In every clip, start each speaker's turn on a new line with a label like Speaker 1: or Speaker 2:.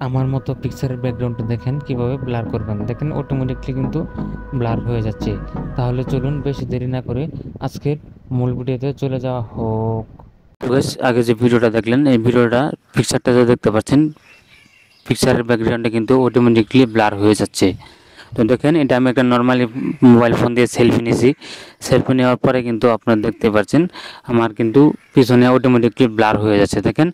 Speaker 1: আমার মতো পিকচারের ব্যাকগ্রাউন্ডটা দেখেন কিভাবে ব্লার করবেন। দেখেন অটোমেটিকলি কিন্তু ব্লার হয়ে যাচ্ছে। তাহলে চলুন বেশি দেরি না করে আজকের মূল ভিডিওতে চলে যাওয়া হোক।
Speaker 2: তো গাইস, আগে যে ভিডিওটা দেখলেন এই ভিডিওটা পিকচারটা যে দেখতে পাচ্ছেন, পিকচারের ব্যাকগ্রাউন্ডে কিন্তু অটোমেটিকলি ব্লার হয়ে যাচ্ছে। তো দেখেন, এটা আমি একটা নর্মালি মোবাইল ফোন দিয়ে সেলফি নিয়েছি। সেলফি নেওয়ার পরে কিন্তু আপনারা দেখতে পাচ্ছেন আমার কিন্তু পিছনে অটোমেটিকলি ব্লার হয়ে যাচ্ছে। দেখেন,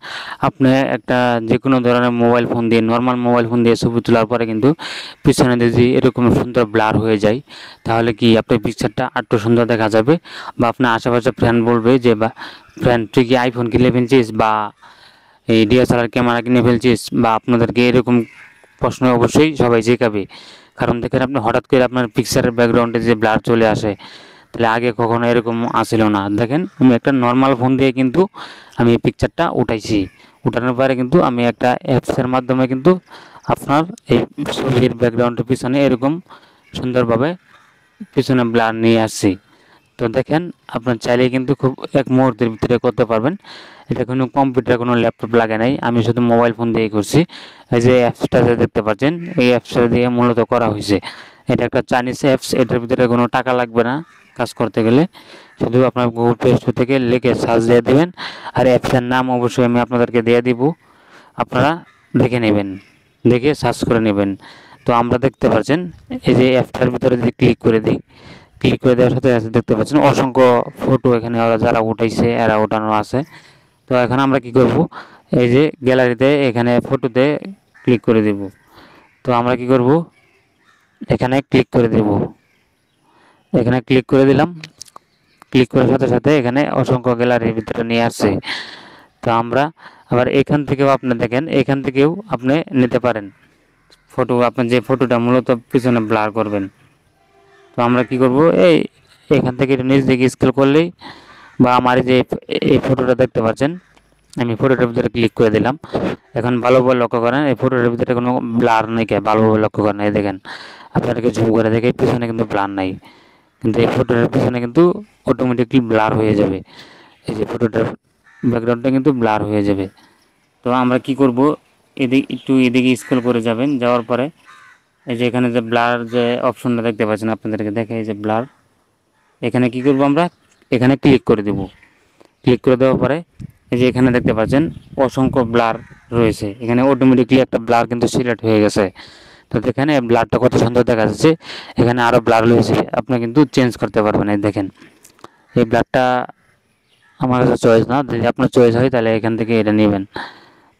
Speaker 2: আপনি একটা যে কোনো ধরনের মোবাইল ফোন দিয়ে, নর্মাল মোবাইল ফোন দিয়ে ছবি তোলার পরে কিন্তু পিছনে যদি এরকম সুন্দর ব্লার হয়ে যায়, তাহলে কি আপনার পিকচারটা আরও সুন্দর দেখা যাবে। বা আপনার আশেপাশে ফ্রেন্ড বলবে যে, বা ফ্রেন্ড তুই কি আইফোন কিনে ফেলছিস, বা এই ডিএসএলআর ক্যামেরা কিনে ফেলছিস, বা আপনাদেরকে এরকম প্রশ্ন অবশ্যই সবাই শেখাবে। কারণ দেখেন, আপনি হঠাৎ করে আপনার পিকচারের ব্যাকগ্রাউন্ডে যে ব্লার চলে আসে, তাহলে আগে কখনো এরকম আসিল না। দেখেন, আমি একটা নর্মাল ফোন দিয়ে কিন্তু আমি এই পিকচারটা উঠাইছি। উঠানোর পরে কিন্তু আমি একটা অ্যাপসের মাধ্যমে কিন্তু আপনার এই ছবির ব্যাকগ্রাউন্ডের পিছনে এরকম সুন্দরভাবে পিছনে ব্লার নিয়ে আসছি। তো দেখেন, আপনার চাইলেই কিন্তু খুব এক মুহূর্তের ভিতরে করতে পারবেন। এটা কোনো কম্পিউটার, কোনো ল্যাপটপ লাগে নাই, আমি শুধু মোবাইল ফোন দিয়েই করছি। এই যে অ্যাপসটা যে দেখতে পাচ্ছেন, এই অ্যাপসটা দিয়ে মূলত করা হয়েছে। এটা একটা চাইনিজ অ্যাপস, এটার ভিতরে কোনো টাকা লাগবে না কাজ করতে গেলে। শুধু আপনার গুগল প্লে স্টোর থেকে লিখে সার্চ দিয়ে দেবেন, আর অ্যাপসের নাম অবশ্যই আমি আপনাদেরকে দিয়ে দিব, আপনারা দেখে নেবেন, দেখে সার্চ করে নেবেন। তো আমরা দেখতে পাচ্ছেন এই যে অ্যাপটার ভিতরে যদি ক্লিক করে দিই, ক্লিক করে দেওয়ার সাথে সাথে দেখতে পাচ্ছেন অসংখ্য ফটো এখানে ওরা যারা উঠাইছে এরা ওঠানো আছে। তো এখন আমরা কি করব, এই যে গ্যালারিতে এখানে ফটোতে ক্লিক করে দেব। তো আমরা কি করব, এখানে ক্লিক করে দেব। এখানে ক্লিক করে দিলাম। ক্লিক করার সাথে সাথে এখানে অসংখ্য গ্যালারির ভিতরে নিয়ে আসছে। তো আমরা আবার এখান থেকেও আপনি দেখেন, এখান থেকেও আপনি নিতে পারেন ফটো, আপনার যে ফটোটা মূলত পিছনে ব্লার করবেন। তো আমরা কি করব, এখান থেকে একটু নিচ দিকে স্ক্রল করলেই, বা আমার এই ফটোটা দেখতে পাচ্ছেন, আমি ফটোটার ভিতরে ক্লিক করে দিলাম। এখন ভালোভাবে লক্ষ্য করেন, এই ফটোটার ভিতরে কোনো ব্লার নেই, ভালোভাবে লক্ষ্য করেন। এই দেখেন, আপনাদেরকে জুম করে দেখে পিছনে কিন্তু ব্লার নাই, কিন্তু এই ফটোটার পিছনে কিন্তু অটোমেটিকলি ব্লার হয়ে যাবে। এই যে ফটোটার ব্যাকগ্রাউন্ডটা কিন্তু ব্লার হয়ে যাবে। তো আমরা কি করব, একটু এদিকে স্ক্রল করে যাবেন, যাওয়ার পরে এই যে এখানে যে ব্লার যে অপশনটা দেখতে পাচ্ছেন, আপনাদেরকে দেখে এই যে ব্লার, এখানে কি করব, আমরা এখানে ক্লিক করে দেব। ক্লিক করে দেওয়ার পরে এই যে এখানে দেখতে পাচ্ছেন অসংখ্য ব্লার রয়েছে, এখানে অটোমেটিকলি একটা ব্লার কিন্তু সিলেক্ট হয়ে গেছে। তো দেখেন এই ব্লারটা কত সুন্দর দেখা যাচ্ছে। এখানে আরও ব্লার রয়েছে, আপনি কিন্তু চেঞ্জ করতে পারবেন। এই দেখেন, এই ব্লারটা আমার কাছে চয়েস না, যদি আপনার চয়েস হয় তাহলে এখান থেকে এটা নেবেন।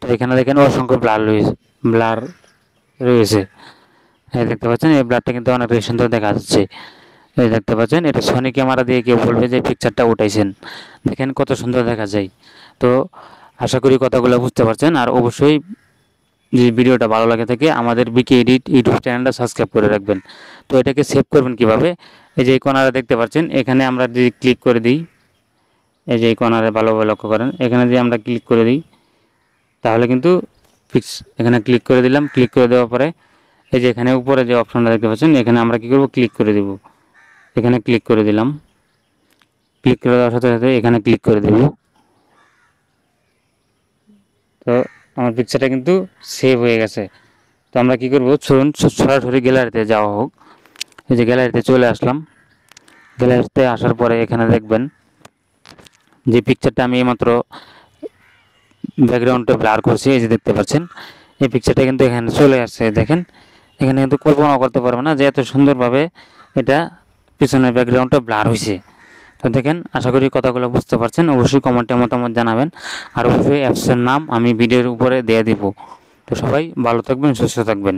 Speaker 2: তো এখানে দেখেন অসংখ্য ব্লার রয়েছে। এই দেখতে পাচ্ছেন, এই ব্লারটা কিন্তু অনেক বেশি সুন্দর দেখা যাচ্ছে। এই দেখতে পাচ্ছেন, এটা সনি ক্যামেরা দিয়ে কেউ বলবে যে পিকচারটা উঠাইছেন। দেখেন কত সুন্দর দেখা যায়। তো আশা করি কথাগুলো বুঝতে পারছেন। আর অবশ্যই যদি ভিডিওটা ভালো লাগে থাকে, আমাদের বিকে এডিট ইউটিউব চ্যানেলটা সাবস্ক্রাইব করে রাখবেন। তো এটাকে সেভ করবেন কিভাবে, এই যে এই কর্নারে দেখতে পাচ্ছেন, এখানে আমরা যদি ক্লিক করে দিই, এই যে এই কর্নারে ভালোভাবে লক্ষ্য করেন, এখানে যদি আমরা ক্লিক করে দিই, তাহলে কিন্তু এখানে ক্লিক করে দিলাম। ক্লিক করে দেওয়ার পরে এই যে এখানে উপরে যে অপশনটা দেখতে পাচ্ছেন, এখানে আমরা কি করব, ক্লিক করে দেব। এখানে ক্লিক করে দিলাম। ক্লিক করে দেওয়ার সাথে সাথে এখানে ক্লিক করে দেব। তো আমার পিকচারটা কিন্তু সেভ হয়ে গেছে। তো আমরা কি করব, চলুন সরাসরি গ্যালারিতে যাওয়া হোক। এই যে গ্যালারিতে চলে আসলাম। গ্যালারিতে আসার পরে এখানে দেখবেন যে পিকচারটা আমি এইমাত্র ব্যাকগ্রাউন্ডটা ব্লার করছি, এই যে দেখতে পাচ্ছেন, এই পিকচারটা কিন্তু এখানে চলে আসছে। দেখেন, এখানে কিন্তু কল্পনা করতে পারবে না যে এত সুন্দরভাবে এটা পিছনের ব্যাকগ্রাউন্ডটা ব্লার হয়েছে। তো দেখেন, আশা করি কথাগুলো বুঝতে পারছেন। অবশ্যই কমেন্টে মতামত জানাবেন, আর অবশ্যই অ্যাপসের নাম আমি ভিডিওর উপরে দিয়ে দিব। তো সবাই ভালো থাকবেন, সুস্থ থাকবেন।